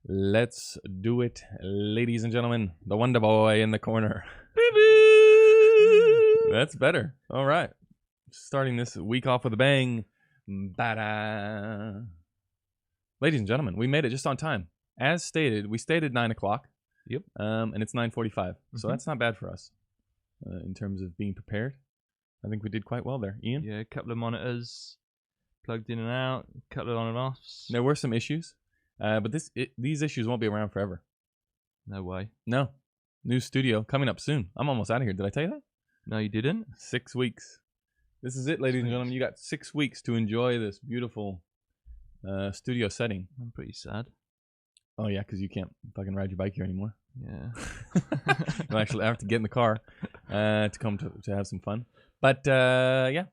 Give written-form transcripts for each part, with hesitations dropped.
Let's do it, ladies and gentlemen. The Wonder Boy in the corner. That's better. All right. Starting this week off with a bang. Ba-da. Ladies and gentlemen, we made it just on time. As stated, we stated 9 o'clock. Yep. And it's 9:45. So that's not bad for us in terms of being prepared. I think we did quite well there. Ian? Yeah, a couple of monitors plugged in and out, a couple of on and offs. There were some issues, but these issues won't be around forever. No way. No. New studio coming up soon. I'm almost out of here. Did I tell you that? No, you didn't? 6 weeks. This is it, ladies and gentlemen. You got 6 weeks to enjoy this beautiful studio setting. I'm pretty sad. Oh, yeah, because you can't fucking ride your bike here anymore. Yeah. You'll actually have to get in the car to come to have some fun. But, yeah,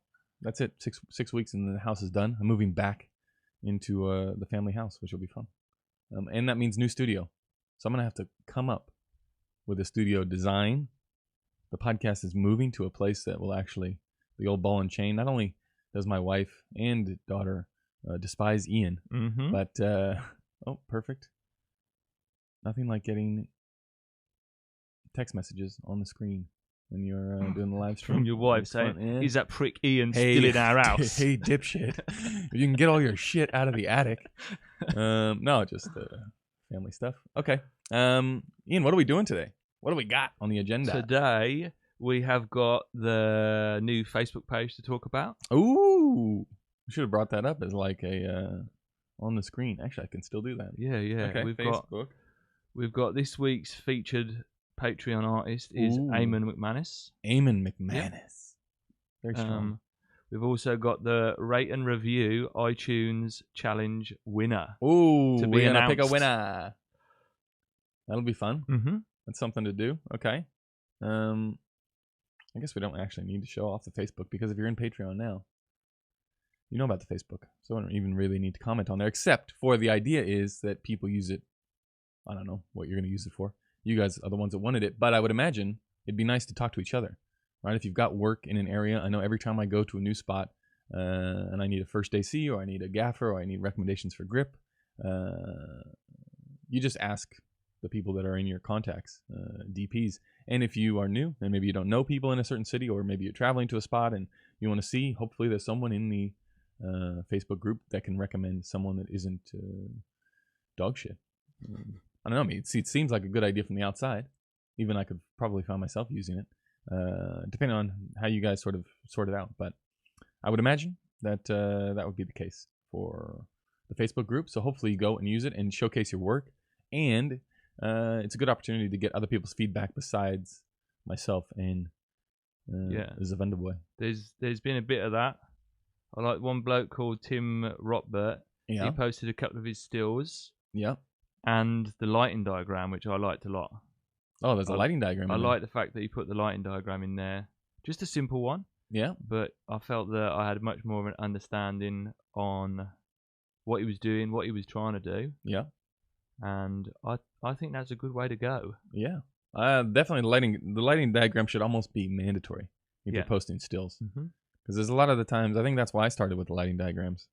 that's it. Six weeks and the house is done. I'm moving back into the family house, which will be fun. And that means new studio. So I'm going to have to come up with a studio design. The podcast is moving to a place that will actually, the old ball and chain, not only does my wife and daughter despise Ian, but, oh, perfect. Nothing like getting text messages on the screen when you're doing the live stream. From your wife saying, is that prick Ian still in our house? Hey, dipshit. You can get all your shit out of the attic. No, just family stuff. Okay. Ian, what are we doing today? What do we got on the agenda? Today, we have got the new Facebook page to talk about. Ooh. We should have brought that up as like a on the screen. Actually, I can still do that. Yeah. Okay, We've got this week's featured Patreon artist is Eamon McManus. Eamon McManus. Yep. Very strong. We've also got the rate and review iTunes challenge winner. Ooh, to be we're gonna announced. pick a winner. That'll be fun. Mm-hmm. That's something to do. Okay. I guess we don't actually need to show off the Facebook because if you're in Patreon now, you know about the Facebook. So I don't even really need to comment on there, except for the idea is that people use it. I don't know what you're going to use it for. You guys are the ones that wanted it. But I would imagine it'd be nice to talk to each other, right? If you've got work in an area, I know every time I go to a new spot and I need a first AC or I need a gaffer or I need recommendations for grip, you just ask the people that are in your contacts, DPs. And if you are new and maybe you don't know people in a certain city or maybe you're traveling to a spot and you want to see, hopefully there's someone in the Facebook group that can recommend someone that isn't dog shit. I don't know. I mean, it seems like a good idea from the outside. Even I could probably find myself using it, depending on how you guys sort of sort it out. But I would imagine that that would be the case for the Facebook group. So hopefully you go and use it and showcase your work. And it's a good opportunity to get other people's feedback besides myself and the Vendor Boy. There's been a bit of that. I like one bloke called Tim Rotbert. Yeah. He posted a couple of his stills. Yeah. And the lighting diagram, which I liked a lot. Oh, there's a lighting diagram. I like the fact that he put the lighting diagram in there. Just a simple one. Yeah. But I felt that I had much more of an understanding on what he was doing, what he was trying to do. Yeah. And I think that's a good way to go. Yeah. Definitely the lighting diagram should almost be mandatory if you're posting stills. Because there's a lot of the times, I think that's why I started with the lighting diagrams.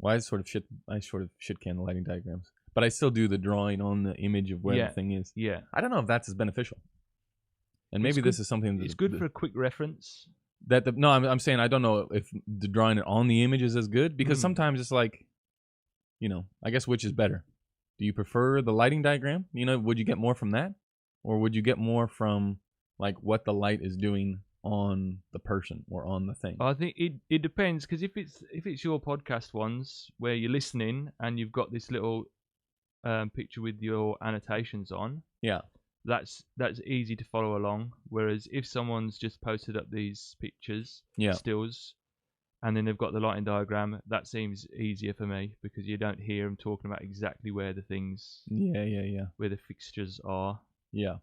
I sort of shit can the lighting diagrams. But I still do the drawing on the image of where the thing is. Yeah. I don't know if that's as beneficial. And maybe this is something it's good for a quick reference. I'm saying I don't know if the drawing it on the image is as good because sometimes it's like, I guess which is better. Do you prefer the lighting diagram? Would you get more from that? Or would you get more from like what the light is doing on the person or on the thing? I think it depends because if it's your podcast ones where you're listening and you've got this little picture with your annotations on, that's easy to follow along. Whereas if someone's just posted up these pictures, stills, and then they've got the lighting diagram, that seems easier for me because you don't hear them talking about exactly where the things, where the fixtures are. Yeah,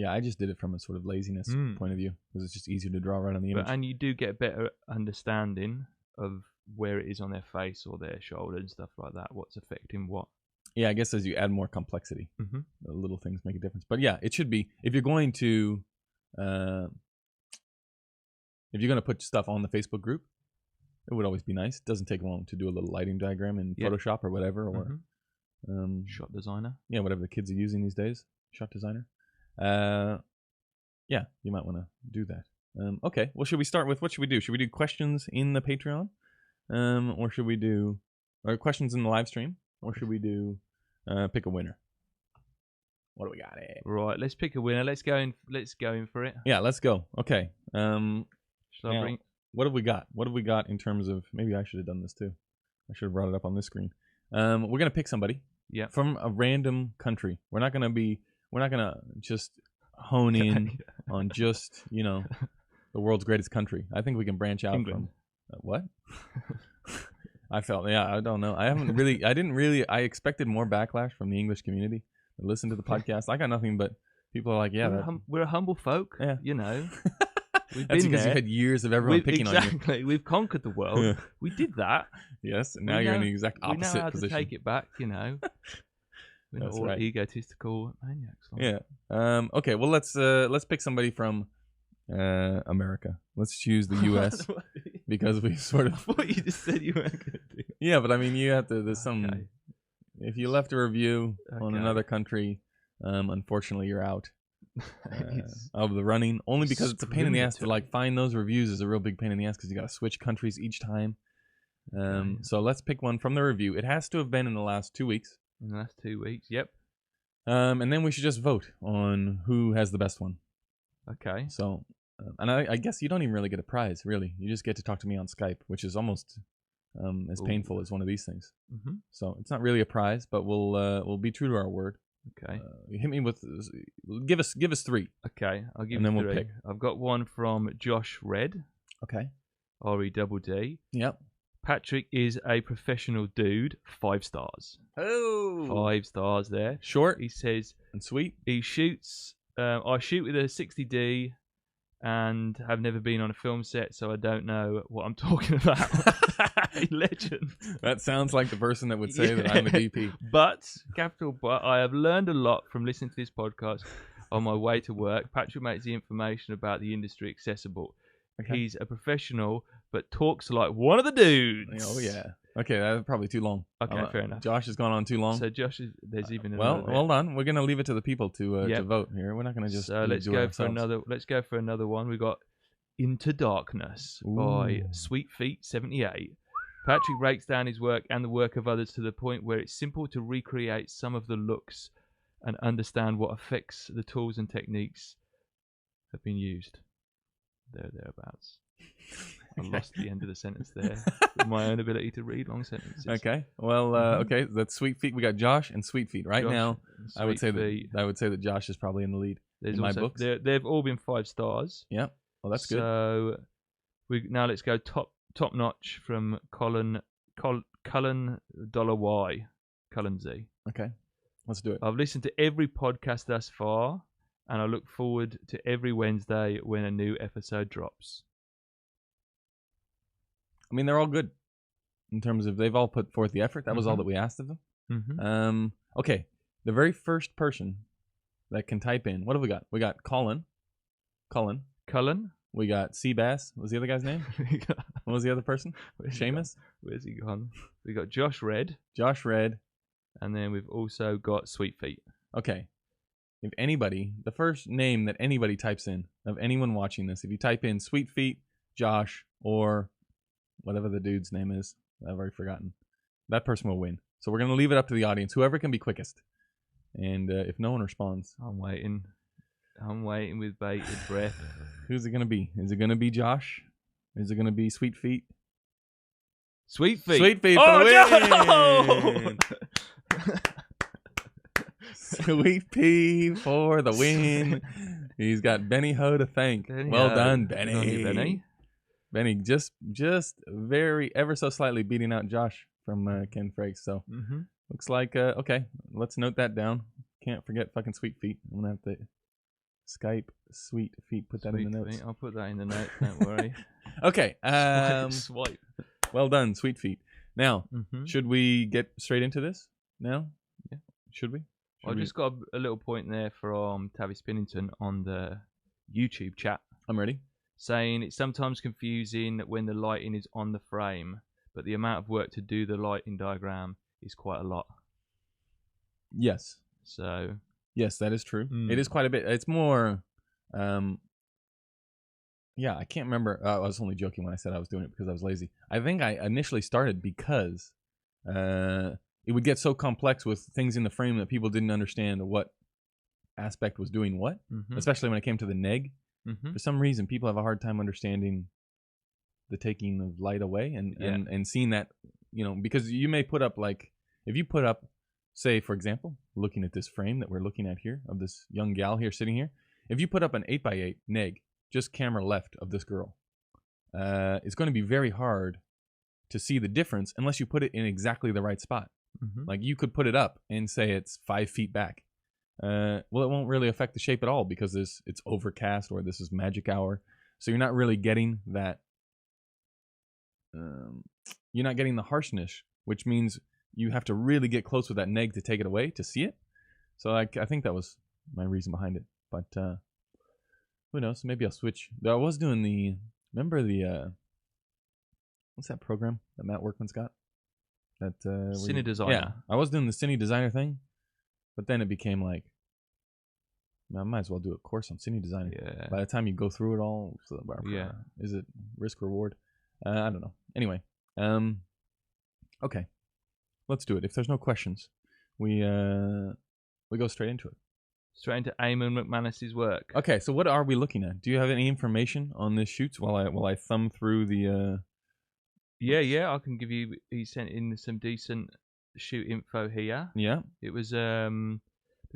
I just did it from a sort of laziness point of view because it's just easier to draw right on the image. And you do get a better understanding of where it is on their face or their shoulder and stuff like that, what's affecting what. Yeah, I guess as you add more complexity, the little things make a difference. But yeah, it should be, if you're going to put stuff on the Facebook group, it would always be nice. It doesn't take long to do a little lighting diagram in Photoshop or whatever, or Shot designer. Yeah, whatever the kids are using these days. Shot designer. Yeah, you might want to do that. Okay, well, should we start with, what should we do? Should we do questions in the Patreon? Or should we do questions in the live stream? Or should we do pick a winner? What do we got? Right, let's pick a winner. Let's go in for it. Yeah, let's go. Okay. Shall I bring... What have we got? What have we got in terms of... Maybe I should have done this too. I should have brought it up on this screen. We're going to pick somebody from a random country. We're not going to just hone in on just, the world's greatest country. I think we can branch out England. From... what? I don't know. I expected more backlash from the English community. Listen to the podcast. I got nothing but people are like, we're a humble folk. Yeah. We've That's been because there. you had years of everyone picking on you. Exactly. We've conconquered the world. Yeah. We did that. Yes, and now you're in the exact opposite position. We know how position. to take it back, We're not all egotistical maniacs. Yeah. Okay, well, let's pick somebody from America. Let's choose the U.S. because we sort of... I thought you just said you weren't going to do it. Yeah, but I mean, you have to... There's some... Okay. If you left a review on another country, unfortunately, you're out of the running. Only because it's a pain in the ass to find those reviews is a real big pain in the ass because you got to switch countries each time. So let's pick one from the review. It has to have been in the last 2 weeks. In the last 2 weeks, yep. And then we should just vote on who has the best one. Okay. So, and I guess you don't even really get a prize, really. You just get to talk to me on Skype, which is almost... as painful as one of these things. Mm-hmm. So it's not really a prize, but we'll be true to our word. Okay. Hit me with... Give us 3. Okay, I'll give you 3. And then we'll pick. I've got one from Josh Red. Okay. REDD. Yep. Patrick is a professional dude. 5 stars. Oh! 5 stars there. Short. He says... And sweet. He shoots... I shoot with a 60D and have never been on a film set, so I don't know what I'm talking about. Legend. That sounds like the person that would say that I'm a DP. But I have learned a lot from listening to this podcast on my way to work. Patrick makes the information about the industry accessible. Okay. He's a professional, but talks like one of the dudes. Oh, yeah. Okay, that's probably too long. Okay, fair enough. Josh has gone on too long. So Josh, there's even well, hold on. We're gonna leave it to the people to vote here. We're not gonna just. So let's go for another one. We got Into Darkness by Sweet Feet 78. Patrick breaks down his work and the work of others to the point where it's simple to recreate some of the looks and understand what effects the tools and techniques have been used. Thereabouts. I lost the end of the sentence there. With my own ability to read long sentences. Okay. Well, okay. That's Sweet Feet. We got Josh and Sweet Feet right now. I would say that Josh is probably in the lead. There's in my books. They've all been 5 stars. Yeah. Well, that's good. So let's go top notch from Cullen $Y. Cullen Z. Okay. Let's do it. I've listened to every podcast thus far, and I look forward to every Wednesday when a new episode drops. I mean, they're all good in terms of they've all put forth the effort. That was all that we asked of them. Mm-hmm. Okay. The very first person that can type in, what have we got? We got Cullen. We got Seabass. What was the other guy's name? What was the other person? Seamus? Where's he gone? We got Josh Red. And then we've also got Sweet Feet. Okay. If anybody, the first name that anybody types in, of anyone watching this, if you type in Sweet Feet, Josh, or whatever the dude's name is, I've already forgotten, that person will win. So we're going to leave it up to the audience, whoever can be quickest. And if no one responds... I'm waiting with bated breath. Who's it going to be? Is it going to be Josh? Is it going to be Sweet Feet? Sweet Feet. Sweet Feet for the win! Sweet Pea for the win. He's got Benny Ho to thank. Well done, Benny. Benny just very ever so slightly beating out Josh from Ken Frakes. So looks like okay. Let's note that down. Can't forget fucking Sweet Feet. I'm gonna have to Skype Sweet Feet. Put that in the notes. I'll put that in the notes. Don't worry. Okay. Swipe. Well done, Sweet Feet. Now, should we get straight into this now? Yeah. Should we? I just got a little point there from Tavi Spinnington on the YouTube chat. I'm ready. Saying it's sometimes confusing when the lighting is on the frame, but the amount of work to do the lighting diagram is quite a lot. Yes. So. Yes, that is true. It is quite a bit. It's more. Yeah, I can't remember. I was only joking when I said I was doing it because I was lazy. I think I initially started because it would get so complex with things in the frame that people didn't understand what aspect was doing what, especially when it came to the neg. For some reason, people have a hard time understanding the taking of light away and seeing that, because you may put up, like, if you put up, say, for example, looking at this frame that we're looking at here of this young gal here sitting here, if you put up an 8x8 neg, just camera left of this girl, it's going to be very hard to see the difference unless you put it in exactly the right spot. Like, you could put it up and say it's 5 feet back. Well, it won't really affect the shape at all because it's overcast, or this is magic hour. So you're not really getting that. You're not getting the harshness, which means you have to really get close with that neg to take it away to see it. So I think that was my reason behind it. But who knows? Maybe I'll switch. I was doing remember the what's that program that Matt Workman's got? That Cine Designer. Yeah, I was doing the Cine Designer thing, but then it became like, I might as well do a course on Cine Designer. Yeah. By the time you go through it all, is it risk reward? I don't know. Anyway, okay, let's do it. If there's no questions, we go straight into it. Straight into Eamon McManus's work. Okay, so what are we looking at? Do you have any information on this shoots while I thumb through the? Yeah, I can give you. He sent in some decent shoot info here. Yeah. It was the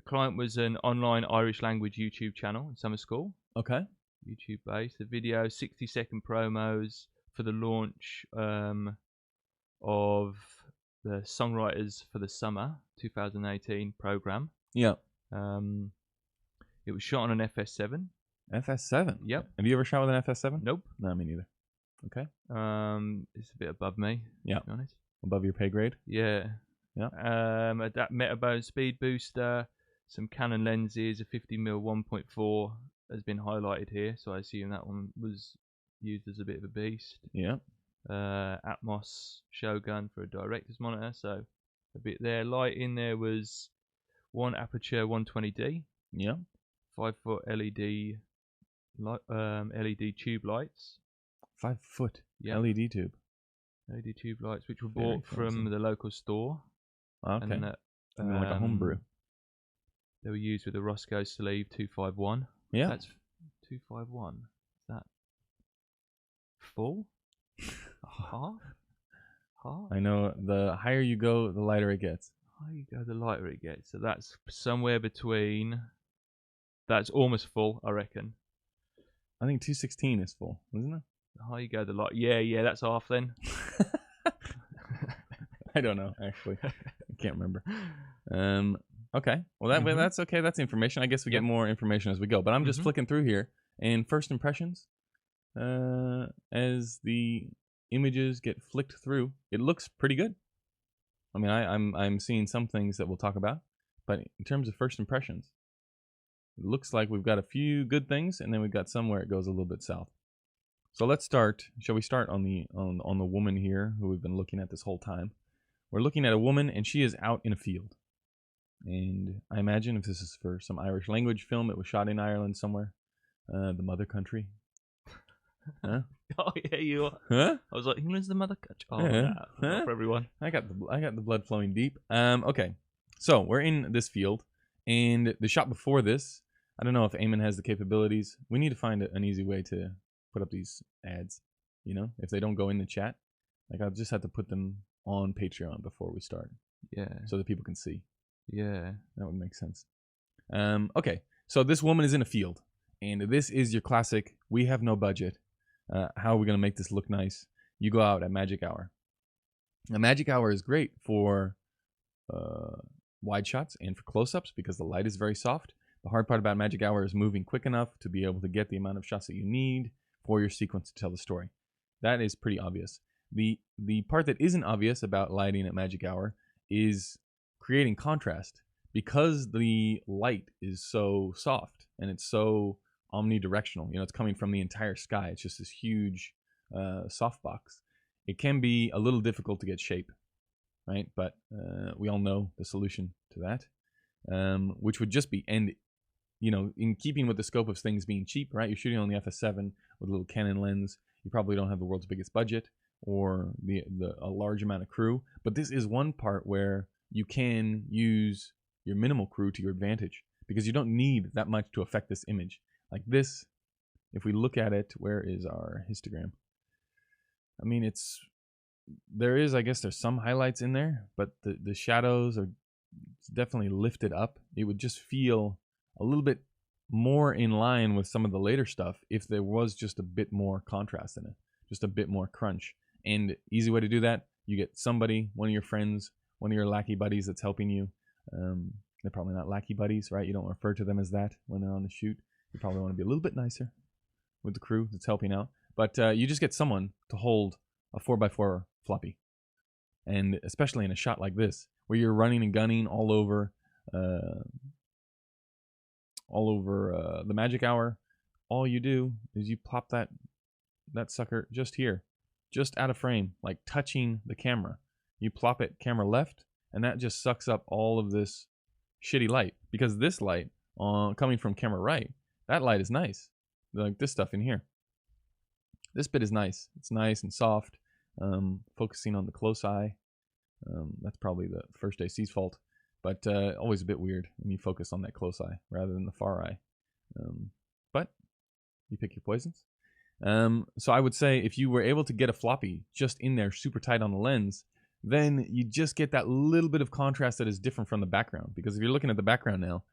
client was an online Irish language YouTube channel in summer school. Okay. YouTube based. The video 60-second promos for the launch of the Songwriters for the Summer 2018 program. Yeah. It was shot on an FS7. FS7. Yep. Have you ever shot with an FS7? Nope. No, me neither. Okay. It's a bit above me. Yeah. To be honest. Above your pay grade. Yeah. Yeah. That Metabone speed booster, some Canon lenses, a 50mm 1.4 has been highlighted here, so I assume that one was used as a bit of a beast. Yeah. Atmos Shogun for a director's monitor, so a bit there. Lighting, there was one aperture 120D. Yeah. 5-foot LED LED tube lights. 5-foot LED tube. LED tube lights, which were bought from the local store. Okay. And like a homebrew. They were used with the Roscoe Sleeve 251. Yeah. That's 251. Is that full? Half? I know the higher you go, the lighter it gets. The higher you go, the lighter it gets. So that's somewhere between. That's almost full, I reckon. I think 216 is full, isn't it? The higher you go, the light. Yeah, that's half then. I don't know, actually. I can't remember. Okay. Well, that's okay. That's information. I guess we get more information as we go. But I'm just flicking through here, and first impressions, as the images get flicked through, it looks pretty good. I mean, I'm seeing some things that we'll talk about, but in terms of first impressions, it looks like we've got a few good things, and then we've got some where it goes a little bit south. So let's start. Shall we start on the woman here who we've been looking at this whole time? We're looking at a woman, and she is out in a field. And I imagine if this is for some Irish language film, it was shot in Ireland somewhere, the mother country. Huh? Oh yeah, you are. Huh? I was like, England's the mother country. Oh, Huh? not for everyone. I got the blood flowing deep. Okay, so we're in this field, and the shot before this, I don't know if Eamon has the capabilities. We need to find an easy way to put up these ads. If they don't go in the chat, like I'll just have to put them on Patreon before we start. Yeah. So that people can see. Yeah. That would make sense. Okay, so this woman is in a field, and this is your classic, we have no budget. How are we going to make this look nice? You go out at magic hour. A magic hour is great for wide shots and for close-ups because the light is very soft. The hard part about magic hour is moving quick enough to be able to get the amount of shots that you need for your sequence to tell the story. That is pretty obvious. The part that isn't obvious about lighting at magic hour is creating contrast. Because the light is so soft and it's so omnidirectional, it's coming from the entire sky. It's just this huge softbox. It can be a little difficult to get shape, right? But we all know the solution to that. which would just be, and you know, in keeping with the scope of things being cheap, right? You're shooting on the FS7 with a little Canon lens. You probably don't have the world's biggest budget or a large amount of crew, but this is one part where you can use your minimal crew to your advantage, because you don't need that much to affect this image. Like this, if we look at it, where is our histogram? I mean, I guess there's some highlights in there, but the shadows are definitely lifted up. It would just feel a little bit more in line with some of the later stuff if there was just a bit more contrast in it, just a bit more crunch. And easy way to do that, you get somebody, one of your friends, one of your lackey buddies that's helping you. They're probably not lackey buddies, right? You don't refer to them as that when they're on the shoot. You probably want to be a little bit nicer with the crew that's helping out. But you just get someone to hold a 4x4 floppy. And especially in a shot like this, where you're running and gunning all over the magic hour, all you do is you plop that sucker just here, just out of frame, like touching the camera. You plop it camera left, and that just sucks up all of this shitty light, because this light coming from camera right, that light is nice, like this stuff in here. This bit is nice. It's nice and soft, focusing on the close eye. That's probably the first AC's fault, but always a bit weird when you focus on that close eye rather than the far eye. But you pick your poisons. So I would say if you were able to get a floppy just in there super tight on the lens, then you just get that little bit of contrast that is different from the background. Because if you're looking at the background now,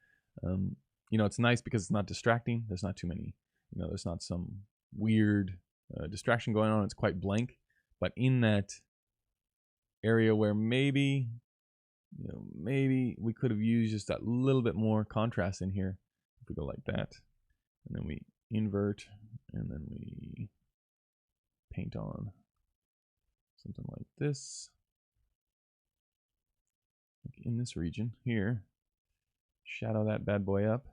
you know, it's nice because it's not distracting. There's not too many, you know, there's not some weird distraction going on. It's quite blank. But in that area where maybe we could have used just that little bit more contrast in here, if we go like that, and then we invert, and then we paint on something like this, like in this region here, shadow that bad boy up.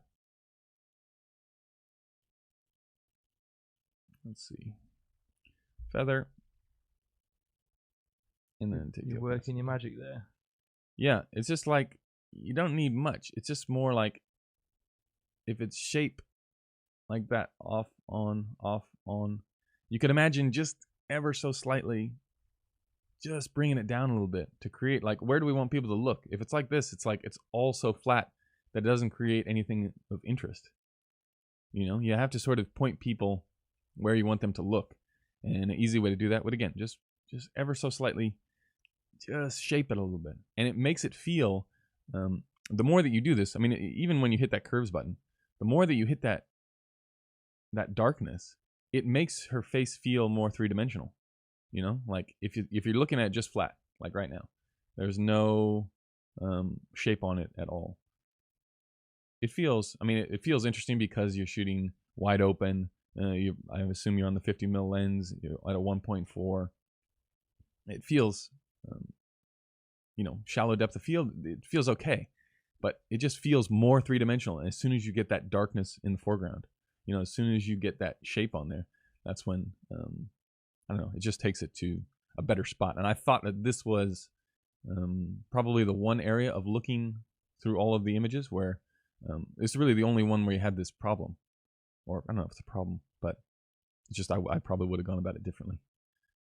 Let's see, feather, and then take you're working your magic there. Yeah, it's just like you don't need much. It's just more like if it's shape like that, off, on, you could imagine just ever so slightly just bringing it down a little bit to create, like, where do we want people to look? If it's like this, it's like it's all so flat that it doesn't create anything of interest. You know, you have to sort of point people where you want them to look. And an easy way to do that would, again, just ever so slightly just shape it a little bit. And it makes it feel, the more that you do this, I mean, even when you hit that curves button, the more that you hit that darkness, it makes her face feel more three-dimensional. You know, like if you're looking at it just flat, like right now, there's no shape on it at all. It feels interesting because you're shooting wide open. I assume you're on the 50mm lens, at a 1.4. It feels, shallow depth of field. It feels okay, but it just feels more three-dimensional. And as soon as you get that darkness in the foreground, as soon as you get that shape on there, that's when, I don't know, it just takes it to a better spot. And I thought that this was probably the one area of looking through all of the images where it's really the only one where you had this problem. Or I don't know if it's a problem, but it's just I probably would have gone about it differently.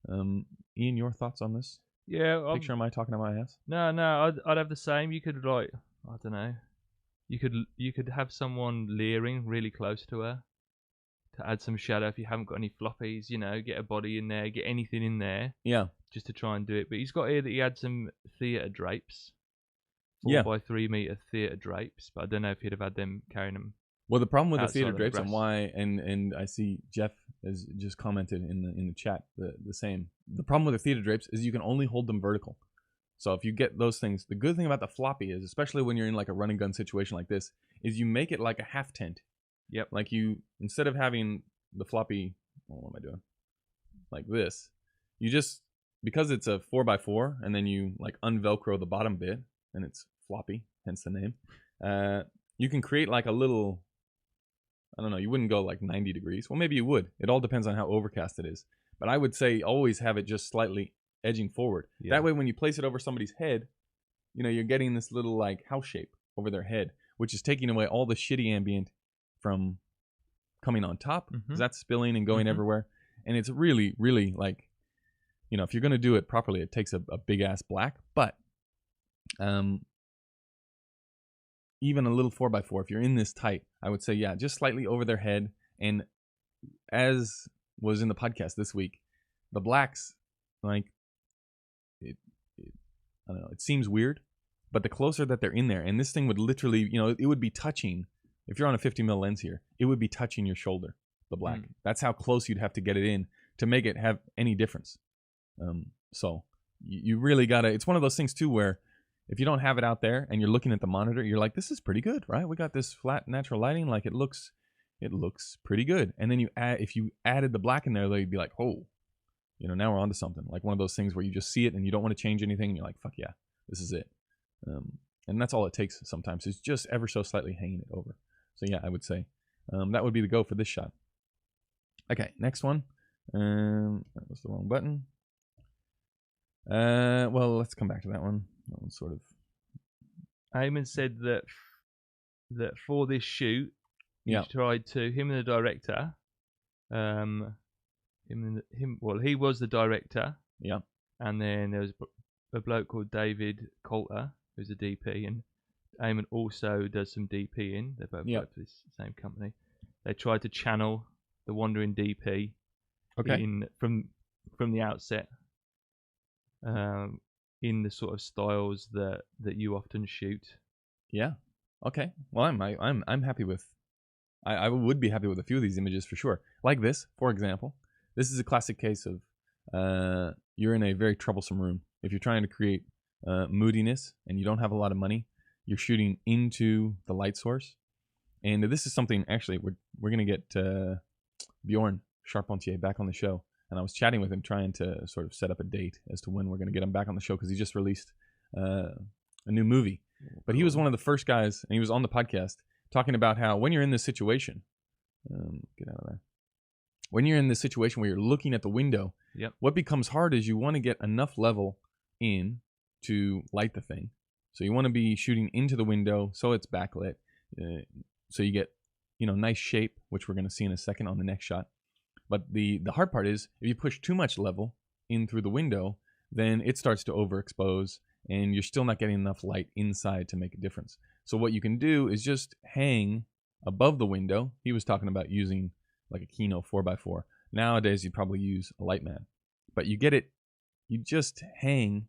Ian, your thoughts on this? Yeah, picture. Am I talking out my ass? No, I'd have the same. You could, like, I don't know. You could have someone leering really close to her to add some shadow if you haven't got any floppies. Get a body in there, get anything in there. Yeah. Just to try and do it. But he's got here that he had some theatre drapes. 4x3 meter theatre drapes, but I don't know if he'd have had them carrying them. Well, the problem with the theater drapes and why, and I see Jeff has just commented in the chat the same. The problem with the theater drapes is you can only hold them vertical. So if you get those things, the good thing about the floppy is, especially when you're in like a run and gun situation like this, is you make it like a half tent. Yep. Like instead of having the floppy, what am I doing? Like this, you just, because it's a 4x4, and then you like unvelcro the bottom bit, and it's floppy, hence the name. You can create like a little, I don't know, you wouldn't go like 90 degrees. Well, maybe you would. It all depends on how overcast it is. But I would say always have it just slightly edging forward. Yeah. That way when you place it over somebody's head, you're getting this little like house shape over their head, which is taking away all the shitty ambient from coming on top, because that's spilling and going everywhere. And it's really, really like, you know, if you're going to do it properly, it takes a big ass black. But even a little 4x4, if you're in this tight, I would say, yeah, just slightly over their head. And as was in the podcast this week, the blacks, like, I don't know, it seems weird, but the closer that they're in there, and this thing would literally, you know, it would be touching, if you're on a 50mm lens here, it would be touching your shoulder, the black. That's how close you'd have to get it in to make it have any difference. So you really gotta, it's one of those things too where if you don't have it out there and you're looking at the monitor, you're like, this is pretty good, right? We got this flat natural lighting, like it looks pretty good. And then if you added the black in there, they'd be like, oh, you know, now we're onto something. Like one of those things where you just see it and you don't want to change anything, and you're like, fuck yeah, this is it. And that's all it takes sometimes, is just ever so slightly hanging it over. So yeah, I would say that would be the go for this shot. Okay, next one. That was the wrong button. Well, let's come back to that one. That one's sort of. Eamon said that for this shoot, he tried to, him and the director, he was the director. Yeah. And then there was a bloke called David Coulter, who's a DP, and Eamon also does some DPing. They both work for this same company. They tried to channel the Wandering DP from the outset, in the sort of styles that you often shoot. Yeah. Okay. Well, I'm happy with. I would be happy with a few of these images for sure. Like this, for example. This is a classic case of you're in a very troublesome room. If you're trying to create moodiness and you don't have a lot of money, you're shooting into the light source. And this is something, actually, we're going to get Bjorn Charpentier back on the show. And I was chatting with him, trying to sort of set up a date as to when we're going to get him back on the show, because he just released a new movie. But he was one of the first guys, and he was on the podcast, talking about how when you're in this situation, get out of there. When you're in this situation where you're looking at the window, what becomes hard is you want to get enough level in to light the thing. So you want to be shooting into the window so it's backlit, so you get, you know, nice shape, which we're going to see in a second on the next shot. But the hard part is if you push too much level in through the window, then it starts to overexpose, and you're still not getting enough light inside to make a difference. So what you can do is just hang above the window. He was talking about using like a Kino 4x4. Nowadays, you'd probably use a Lightman. But you just hang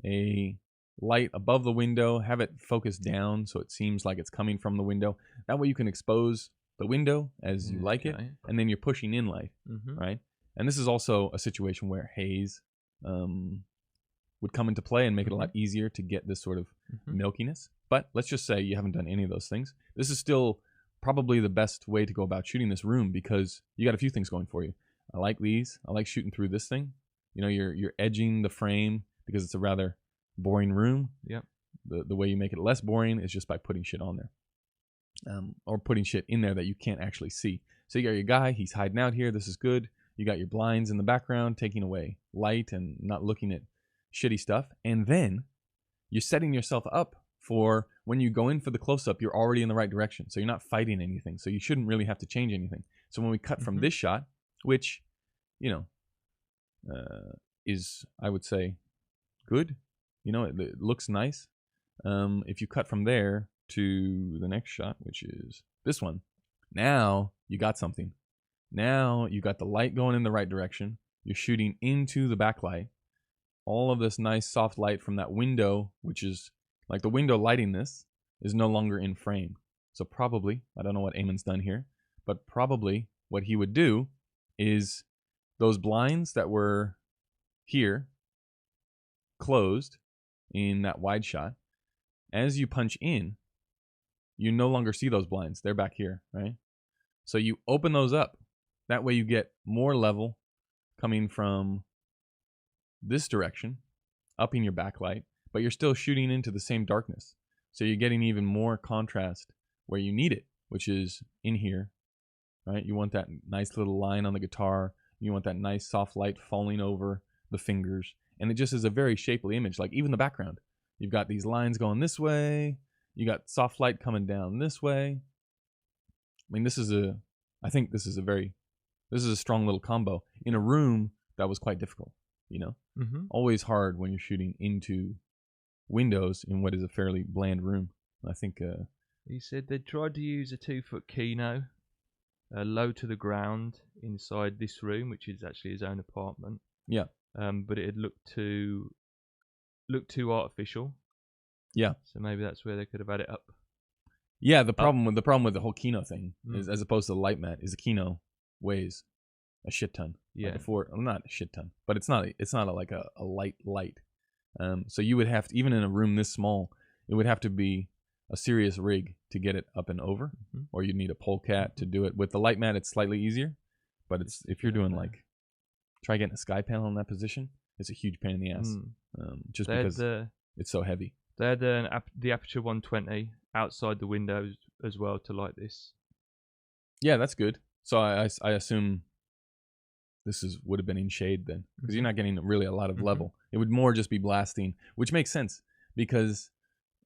a light above the window, have it focus down so it seems like it's coming from the window. That way you can expose the window as you like it, and then you're pushing in light, right? And this is also a situation where haze would come into play and make it a lot easier to get this sort of milkiness. But let's just say you haven't done any of those things. This is still probably the best way to go about shooting this room, because you got a few things going for you. I like these. I like shooting through this thing. You know, you're edging the frame because it's a rather boring room. Yep. The way you make it less boring is just by putting shit on there. Or putting shit in there that you can't actually see. So you got your guy, he's hiding out here, this is good. You got your blinds in the background, taking away light and not looking at shitty stuff. And then you're setting yourself up for when you go in for the close-up, you're already in the right direction. So you're not fighting anything. So you shouldn't really have to change anything. So when we cut from this shot, which, you know, is, I would say, good. You know, it looks nice. If you cut from there to the next shot, which is this one, now you got something. Now you got the light going in the right direction. You're shooting into the backlight. All of this nice soft light from that window, which is like the window lighting this, is no longer in frame. So probably, I don't know what Eamon's done here, but probably what he would do is those blinds that were here closed in that wide shot, as you punch in, you no longer see those blinds. They're back here, right? So you open those up. That way you get more level coming from this direction, up in your backlight, but you're still shooting into the same darkness. So you're getting even more contrast where you need it, which is in here, right? You want that nice little line on the guitar. You want that nice soft light falling over the fingers. And it just is a very shapely image. Like even the background, you've got these lines going this way, You got soft light coming down this way. I mean, I think this is a strong little combo in a room that was quite difficult, you know? Mm-hmm. Always hard when you're shooting into windows in what is a fairly bland room. I think... he said they tried to use a 2-foot Kino, low to the ground inside this room, which is actually his own apartment. Yeah. But it had looked too artificial. Yeah. So maybe that's where they could have had it up. Yeah, the problem with the whole Kino thing is, as opposed to the light mat, is the Kino weighs a shit ton. Yeah. Not a shit ton, but it's not like a light. So you would have to, even in a room this small, it would have to be a serious rig to get it up and over, or you'd need a polecat to do it. With the light mat, it's slightly easier, but if you're doing like, try getting a sky panel in that position, it's a huge pain in the ass, just because it's so heavy. They had the Aperture 120 outside the windows as well to light this. Yeah, that's good. So I assume this would have been in shade then, because you're not getting really a lot of level. It would more just be blasting, which makes sense, because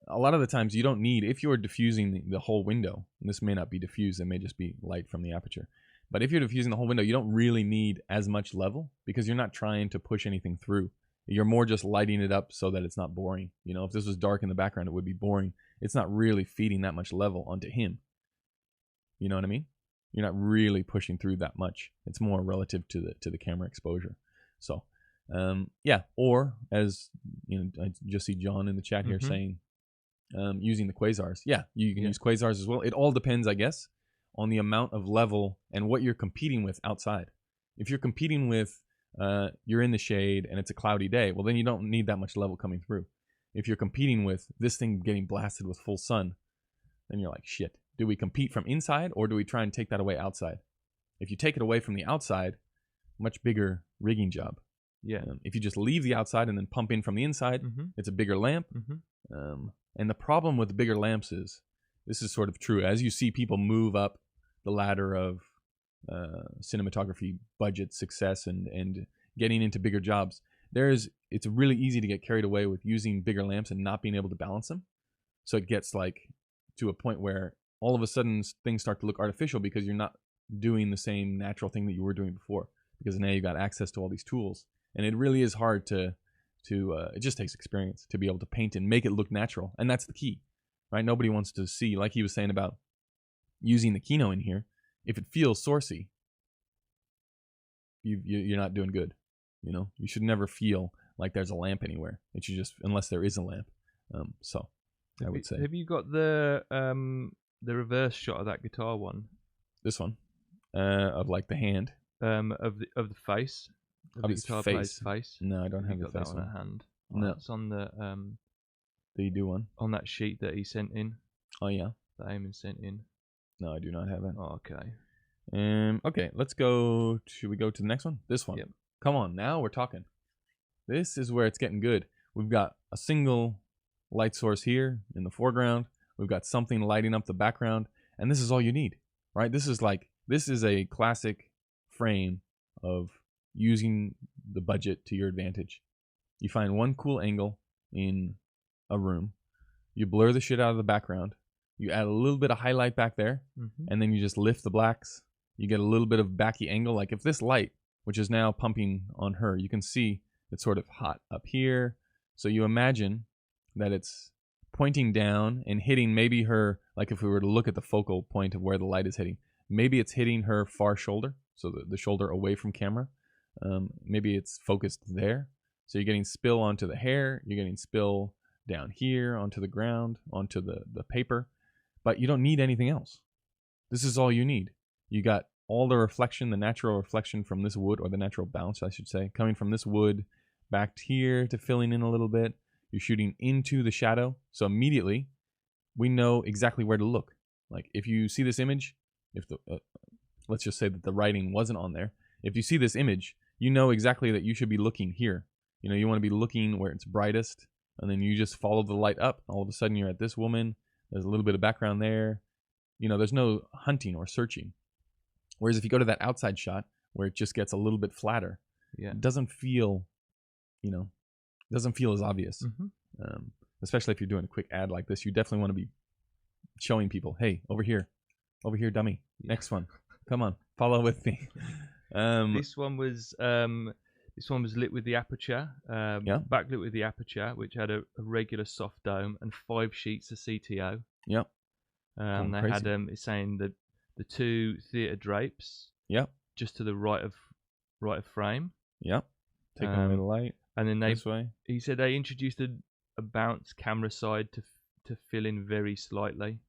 a lot of the times you don't need, if you're diffusing the whole window, and this may not be diffused, it may just be light from the aperture, but if you're diffusing the whole window, you don't really need as much level, because you're not trying to push anything through. You're more just lighting it up so that it's not boring. You know, if this was dark in the background, it would be boring. It's not really feeding that much level onto him. You know what I mean? You're not really pushing through that much. It's more relative to the camera exposure. So, yeah. Or, as you know, I just see John in the chat here saying, using the quasars. Yeah, you can use quasars as well. It all depends, I guess, on the amount of level and what you're competing with outside. If you're competing with, you're in the shade and it's a cloudy day, well, then you don't need that much level coming through. If you're competing with this thing getting blasted with full sun, then you're like, shit, do we compete from inside, or do we try and take that away outside? If you take it away from the outside, much bigger rigging job. Yeah. If you just leave the outside and then pump in from the inside, it's a bigger lamp. And the problem with the bigger lamps is, this is sort of true, as you see people move up the ladder of cinematography budget success and getting into bigger jobs, it's really easy to get carried away with using bigger lamps and not being able to balance them. So it gets like to a point where all of a sudden things start to look artificial, because you're not doing the same natural thing that you were doing before, because now you got access to all these tools. And it really is hard to it just takes experience to be able to paint and make it look natural. And that's the key, right? Nobody wants to see, like he was saying about using the Kino in here, if it feels sourcey, you're not doing good. You know, you should never feel like there's a lamp anywhere. It should just, unless there is a lamp. So I would say. Have you got the reverse shot of that guitar one? This one, of like the hand. Of the face. Of his face. No, I don't have the face on at hand. No, it's on the Do you do one on that sheet that he sent in? Oh yeah, that Eamon sent in. No, I do not have it. Oh, okay. Okay, let's go. Should we go to the next one? This one. Yep. Come on, now we're talking. This is where it's getting good. We've got a single light source here in the foreground. We've got something lighting up the background, and this is all you need, right? This is a classic frame of using the budget to your advantage. You find one cool angle in a room, you blur the shit out of the background, you add a little bit of highlight back there, and then you just lift the blacks. You get a little bit of backy angle. Like if this light, which is now pumping on her, you can see it's sort of hot up here. So you imagine that it's pointing down and hitting maybe her, like if we were to look at the focal point of where the light is hitting, maybe it's hitting her far shoulder, so the shoulder away from camera. Maybe it's focused there. So you're getting spill onto the hair, you're getting spill down here, onto the ground, onto the paper, but you don't need anything else. This is all you need. You got all the reflection, the natural reflection from this wood, or the natural bounce, I should say, coming from this wood back here to filling in a little bit. You're shooting into the shadow. So immediately we know exactly where to look. Like if you see this image, if the let's just say that the writing wasn't on there. If you see this image, you know exactly that you should be looking here. You know, you want to be looking where it's brightest, and then you just follow the light up. All of a sudden you're at this woman. There's a little bit of background there. You know, there's no hunting or searching. Whereas if you go to that outside shot where it just gets a little bit flatter, it doesn't feel, doesn't feel as obvious. especially if you're doing a quick ad like this, you definitely want to be showing people, hey, over here, dummy. Yeah. Next one, come on, follow with me. This one was lit with the Aperture, backlit with the Aperture, which had a regular soft dome and 5 sheets of CTO. Yep. They had it's saying that the 2 theater drapes. Yep. Just to the right of frame. Yep. Taking away the light. And then this way. He said they introduced a bounce camera side to fill in very slightly.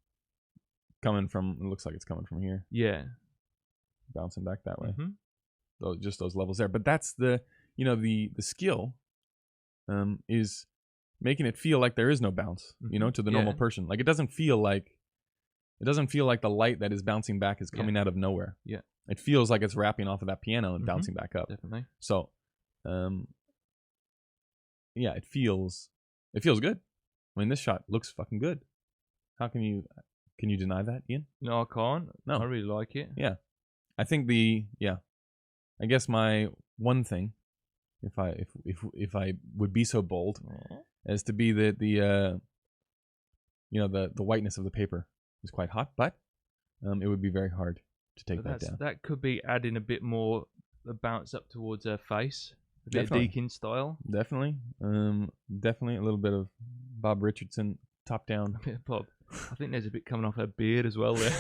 It looks like it's coming from here. Yeah. Bouncing back that way. Mm-hmm. Just those levels there. But that's the skill is making it feel like there is no bounce, to the normal person. Like it doesn't feel like the light that is bouncing back is coming out of nowhere. Yeah. It feels like it's wrapping off of that piano and bouncing back up. Definitely. So, it feels good. I mean, this shot looks fucking good. How can you deny that, Ian? No, I can't. No. I really like it. Yeah. I think I guess my one thing, if I would be so bold, as to be the whiteness of the paper is quite hot, but it would be very hard to take that down. That could be adding a bit more bounce up towards her face, a bit of Deakin style. Definitely, definitely a little bit of Bob Richardson top down. A bit of Bob. I think there's a bit coming off her beard as well there.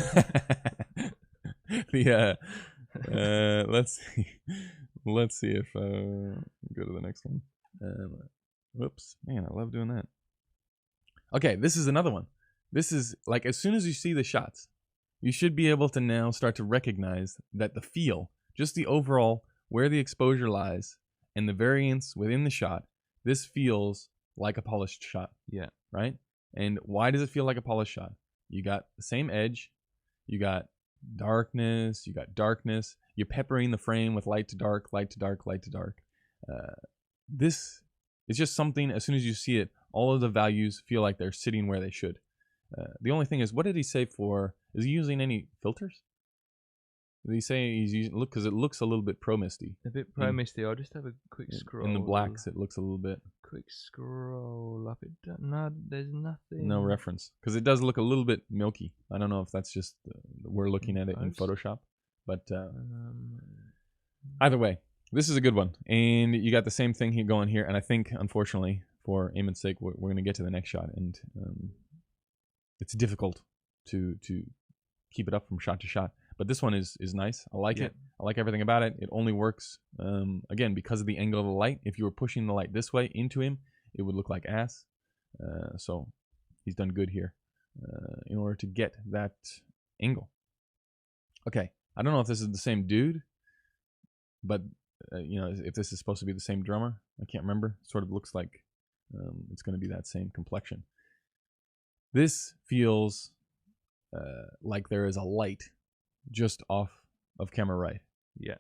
Let's see if go to the next one. Whoops, man, I love doing that. Okay, this is another one. This is like as soon as you see the shots, you should be able to now start to recognize that the feel, just the overall, where the exposure lies, and the variance within the shot, this feels like a polished shot. Yeah. Right? And why does it feel like a polished shot? You got the same edge, you got darkness, you're peppering the frame with light to dark, light to dark, light to dark. This is just something, as soon as you see it, all of the values feel like they're sitting where they should. The only thing is, what did he say is he using any filters? Did he say he's using, because it looks a little bit pro-misty. A bit pro-misty. I'll just have a quick scroll. In the blacks, it looks a little bit. Quick scroll up. No, there's nothing. No reference. Because it does look a little bit milky. I don't know if that's just, we're looking at it in Photoshop. But either way, this is a good one. And you got the same thing here going here. And I think, unfortunately, for Eamon's sake, we're going to get to the next shot. And it's difficult to keep it up from shot to shot. But this one is nice. I like it. I like everything about it. It only works, again, because of the angle of the light. If you were pushing the light this way into him, it would look like ass. So he's done good here in order to get that angle. Okay. I don't know if this is the same dude, but, if this is supposed to be the same drummer. I can't remember. It sort of looks like it's going to be that same complexion. This feels like there is a light just off of camera right. Yeah.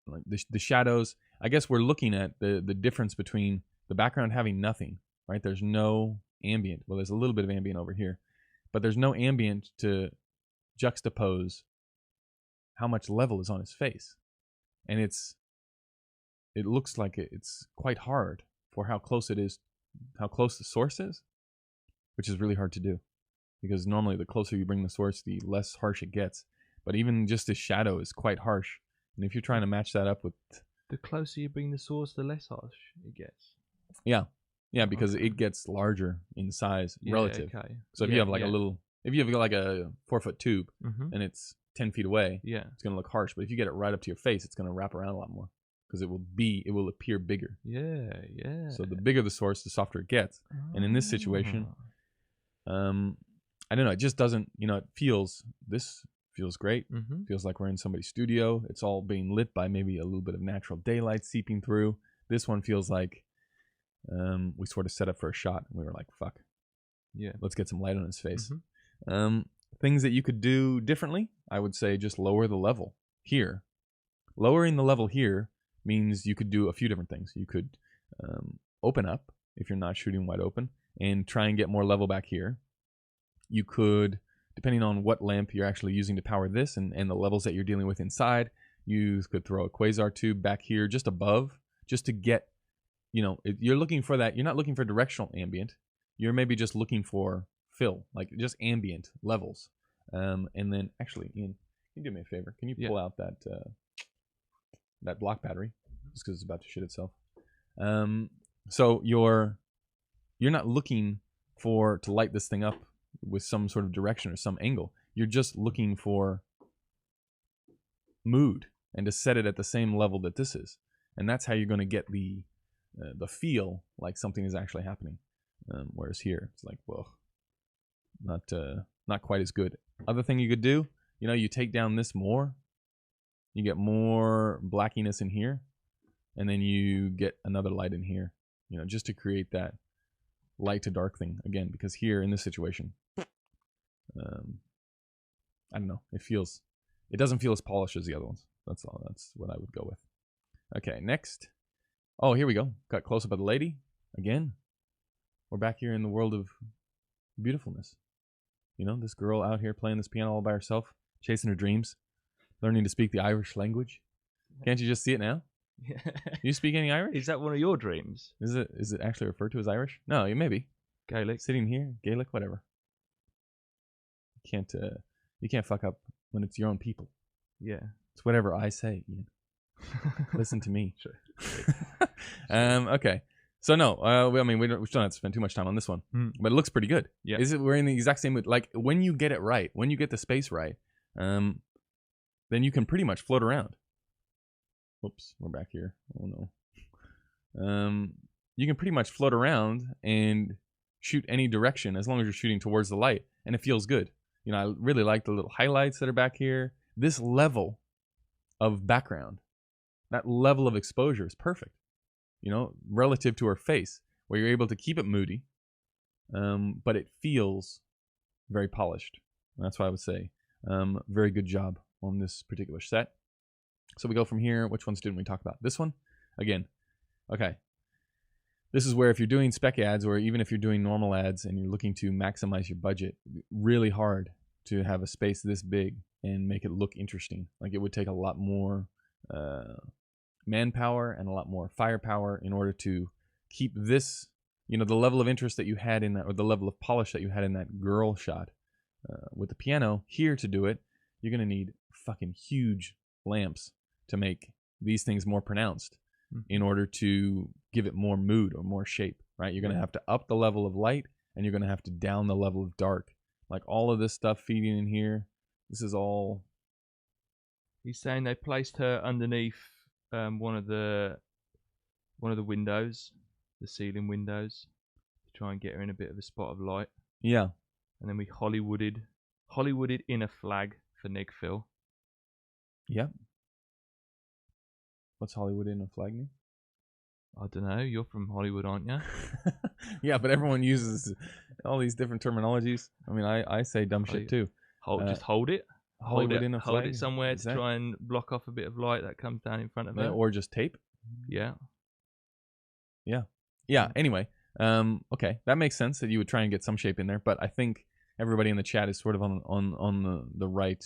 Like the shadows, I guess we're looking at the difference between the background having nothing, right? There's no ambient. Well, there's a little bit of ambient over here, but there's no ambient to juxtapose how much level is on his face. And it looks like it's quite hard for how close it is, how close the source is, which is really hard to do. Because normally the closer you bring the source, the less harsh it gets. But even just the shadow is quite harsh. And if you're trying to match that up with... The closer you bring the source, the less harsh it gets. Yeah. Yeah, because it gets larger in size relative. Okay. So if you have like a little... If you have like a 4-foot tube and it's 10 feet away, it's going to look harsh. But if you get it right up to your face, it's going to wrap around a lot more. Because it will appear bigger. Yeah. So the bigger the source, the softer it gets. And in this situation... I don't know. It just doesn't, this feels great. Feels like we're in somebody's studio. It's all being lit by maybe a little bit of natural daylight seeping through. This one feels like we sort of set up for a shot. And we were like, fuck. Yeah. Let's get some light on his face. Things that you could do differently, I would say just lower the level here. Lowering the level here means you could do a few different things. You could open up if you're not shooting wide open and try and get more level back here. You could, depending on what lamp you're actually using to power this and the levels that you're dealing with inside, you could throw a quasar tube back here just above, just to get, you're looking for that. You're not looking for directional ambient. You're maybe just looking for fill, like just ambient levels. And then actually, Ian, can you do me a favor? Can you pull out that block battery, just because it's about to shit itself? So you're not looking to light this thing up with some sort of direction or some angle. You're just looking for mood and to set it at the same level that this is, and that's how you're going to get the feel like something is actually happening. Whereas here, it's like, well, not quite as good. Other thing you could do, you take down this more, you get more blackiness in here, and then you get another light in here, just to create that light to dark thing again. Because here in this situation, I don't know, it doesn't feel as polished as the other ones. That's all. That's what I would go with. Okay, next. Oh, here we go. Got close up of the lady again. We're back here in the world of beautifulness. This girl out here playing this piano all by herself, chasing her dreams, learning to speak the Irish language. Can't you just see it now? Yeah. You speak any Irish? Is that one of your dreams? Is it actually referred to as Irish? No, maybe. Gaelic. Sitting here, Gaelic, whatever. You can't fuck up when it's your own people. Yeah. It's whatever I say, Ian. Listen to me. Sure. Okay. So no, we don't have to spend too much time on this one, but it looks pretty good. Yeah. We're in the exact same mood. Like when you get it right, when you get the space right, then you can pretty much float around. Whoops, we're back here. Oh no. You can pretty much float around and shoot any direction as long as you're shooting towards the light, and it feels good. I really like the little highlights that are back here. This level of background, that level of exposure is perfect. Relative to her face, where you're able to keep it moody, but it feels very polished. And that's why I would say very good job on this particular set. So we go from here. Which ones didn't we talk about? This one? Again. Okay. This is where if you're doing spec ads, or even if you're doing normal ads and you're looking to maximize your budget, really hard to have a space this big and make it look interesting. Like it would take a lot more manpower and a lot more firepower in order to keep this, the level of interest that you had in that, or the level of polish that you had in that girl shot. With the piano here to do it, you're going to need fucking huge lamps to make these things more pronounced in order to give it more mood or more shape, right? You're going to have to up the level of light, and you're going to have to down the level of dark. Like all of this stuff feeding in here, this is all... He's saying they placed her underneath one of the windows, the ceiling windows, to try and get her in a bit of a spot of light. Yeah. And then we Hollywooded in a flag for Nick Phil. Yep. What's Hollywood in a flag mean? I don't know. You're from Hollywood, aren't you? Yeah, but everyone uses all these different terminologies. I mean, I say dumb shit too. Just hold it. Hollywood in a flag. Hold it somewhere to try and block off a bit of light that comes down in front of it. Or just tape. Yeah. Yeah. Anyway, okay, that makes sense that you would try and get some shape in there, but I think everybody in the chat is sort of on the right.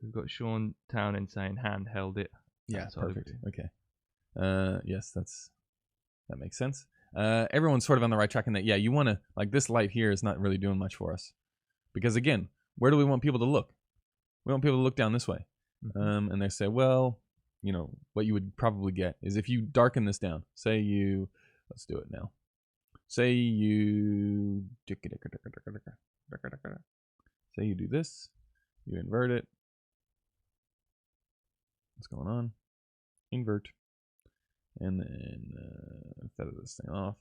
We've got Sean Townend saying hand held it. Yeah, perfect. Okay. Yes, that makes sense. Everyone's sort of on the right track in that. Yeah, you want to, like, this light here is not really doing much for us, because again, where do we want people to look? We want people to look down this way. And they say, well, what you would probably get is if you darken this down. Let's do it now. Say you do this, you invert it. What's going on? Invert. And then feather this thing off.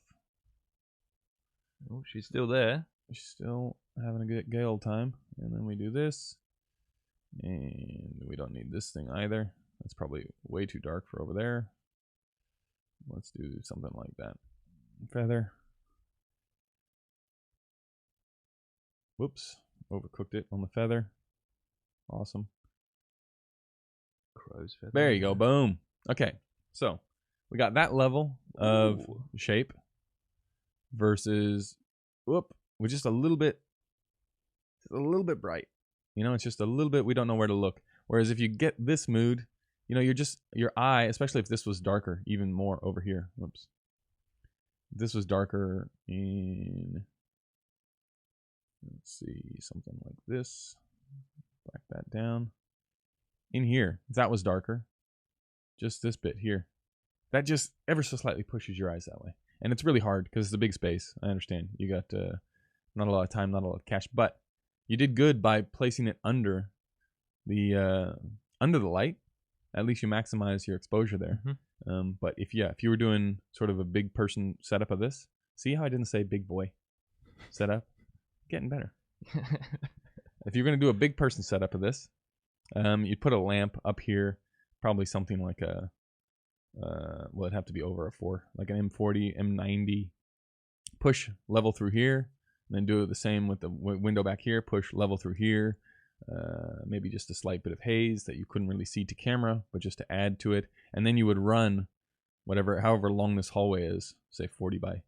Oh, she's still there. She's still having a good gay old time. And then we do this. And we don't need this thing either. That's probably way too dark for over there. Let's do something like that. Feather. Whoops. Overcooked it on the feather. Awesome. Crow's feather. There you go. Boom. Okay. So we got that level of shape versus we're just a little bit bright. It's just a little bit, we don't know where to look. Whereas if you get this mood, your eye, especially if this was darker, even more over here. Whoops. If this was darker in, let's see, something like this. Back that down. In here, if that was darker, just this bit here, that just ever so slightly pushes your eyes that way. And it's really hard because it's a big space. I understand. You got not a lot of time, not a lot of cash, but you did good by placing it under the light. At least you maximize your exposure there. Mm-hmm. But if you were doing sort of a big person setup of this, see how I didn't say big boy setup? Getting better. If you're going to do a big person setup of this, you'd put a lamp up here, probably something like a, well, it'd have to be over a 4, like an M40, M90. Push level through here, and then do the same with the window back here. Push level through here. Maybe just a slight bit of haze that you couldn't really see to camera, but just to add to it. And then you would run however long this hallway is, say 40 by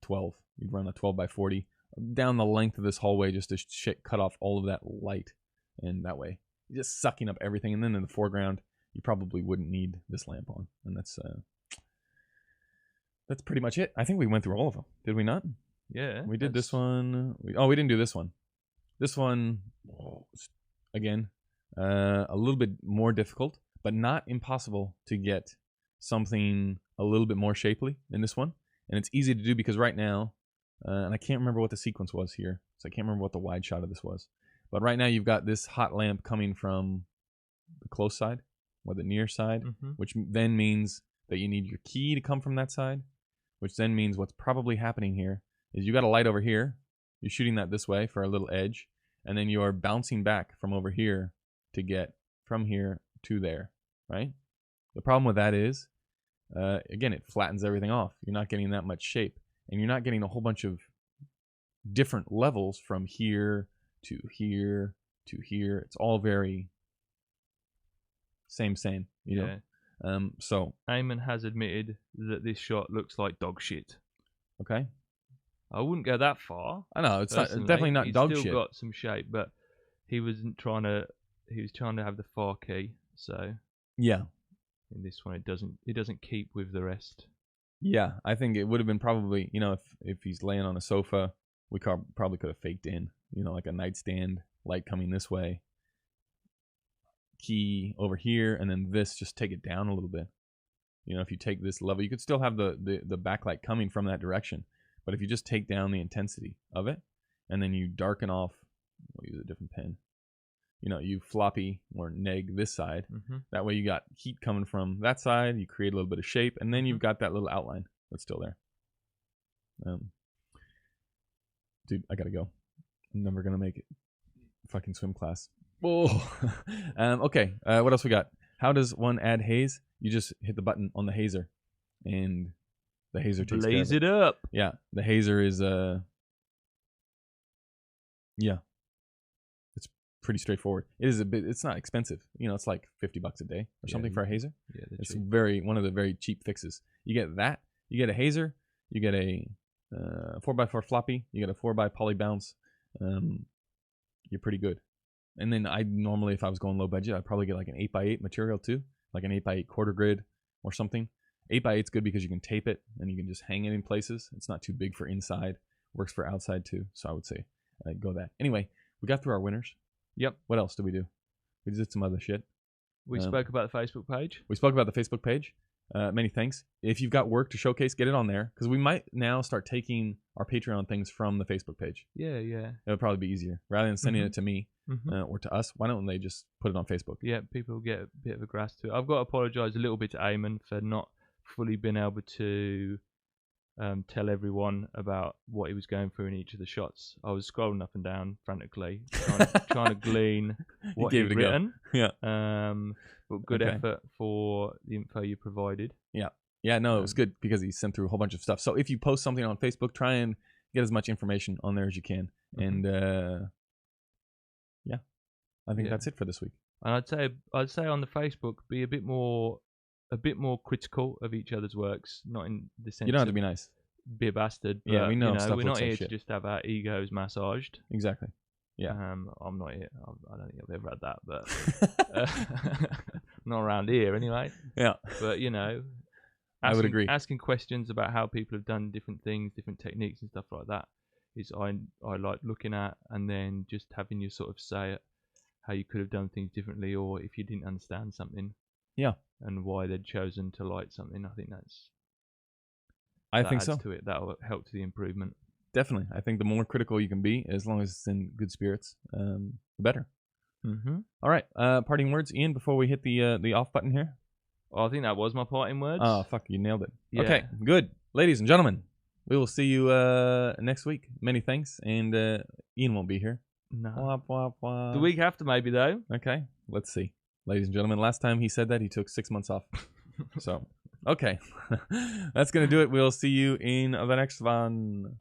12. You'd run a 12 by 40 down the length of this hallway just to cut off all of that light. And that way, you're just sucking up everything. And then in the foreground, you probably wouldn't need this lamp on. And that's pretty much it. I think we went through all of them. Did we not? Yeah. We did this one. We didn't do this one. This one, again, a little bit more difficult, but not impossible to get something a little bit more shapely in this one. And it's easy to do because right now, and I can't remember what the sequence was here, so I can't remember what the wide shot of this was. But right now you've got this hot lamp coming from the close side or the near side, which then means that you need your key to come from that side, which then means what's probably happening here is you got a light over here. You're shooting that this way for a little edge, and then you are bouncing back from over here to get from here to there, right? The problem with that is, again, it flattens everything off. You're not getting that much shape, and you're not getting a whole bunch of different levels from here to here to here. It's all very same, you know? So Eamon has admitted that this shot looks like dog shit. Okay. I wouldn't go that far. I know it's definitely not dog shit. He's still got some shape, but he was trying to have the far key. So yeah, in this one, it doesn't keep with the rest. Yeah, I think it would have been probably, if he's laying on a sofa, we probably could have faked in, like a nightstand, light coming this way, key over here, and then this, just take it down a little bit. If you take this level, you could still have the backlight coming from that direction. But if you just take down the intensity of it, and then you darken off, we'll use a different pen. You floppy or neg this side. That way you got heat coming from that side. You create a little bit of shape, and then you've got that little outline that's still there. Dude, I gotta go. I'm never gonna make it. Fucking swim class. Oh. Okay. What else we got? How does one add haze? You just hit the button on the hazer, and the hazer takes care of it. Blaze it up. Yeah, the hazer is yeah, it's pretty straightforward. It is a bit. It's not expensive. It's like $50 a day or something for a hazer. Yeah, it's cheap. one of the very cheap fixes. You get that. You get a hazer. You get a 4x4 floppy. You get a 4x poly bounce. You're pretty good. And then I normally, if I was going low budget, I'd probably get like an 8x8 material too, like an 8x8 quarter grid or something. 8x8 is good because you can tape it and you can just hang it in places. It's not too big for inside. Works for outside too. So I would say go that. Anyway, we got through our winners. Yep. What else did we do? We did some other shit. We spoke about the Facebook page. We spoke about the Facebook page. Many thanks. If you've got work to showcase, get it on there, because we might now start taking our Patreon things from the Facebook page. Yeah. It'll probably be easier. Rather than sending it to me or to us, why don't they just put it on Facebook? Yeah, people get a bit of a grasp to it. I've got to apologise a little bit to Eamon for not fully being able to tell everyone about what he was going through in each of the shots. I was scrolling up and down frantically, trying to glean what he'd written. Yeah. But good effort for the info you provided. Yeah, no, it was good because he sent through a whole bunch of stuff. So if you post something on Facebook, try and get as much information on there as you can. And yeah, I think that's it for this week. And I'd say on the Facebook, be a bit more critical of each other's works, not in the sense you don't have to be nice, be a bastard. But, yeah, we know. We're not here to just have our egos massaged. Exactly. Yeah. I'm not here. I don't think I've ever had that, but not around here anyway. Yeah. But I would agree. Asking questions about how people have done different things, different techniques and stuff like that is I like looking at, and then just having you sort of say it, how you could have done things differently, or if you didn't understand something. Yeah. And why they'd chosen to like something. I think I think so. To it. That'll help to the improvement. Definitely. I think the more critical you can be, as long as it's in good spirits, the better. Mm-hmm. All right. Parting words, Ian, before we hit the off button here. Oh, I think that was my parting words. Oh, fuck. You nailed it. Yeah. Okay. Good. Ladies and gentlemen, we will see you next week. Many thanks. And Ian won't be here. No. Wah, wah, wah. The week after, maybe, though. Okay. Let's see. Ladies and gentlemen, last time he said that, he took 6 months off. So, okay. That's going to do it. We'll see you in the next one.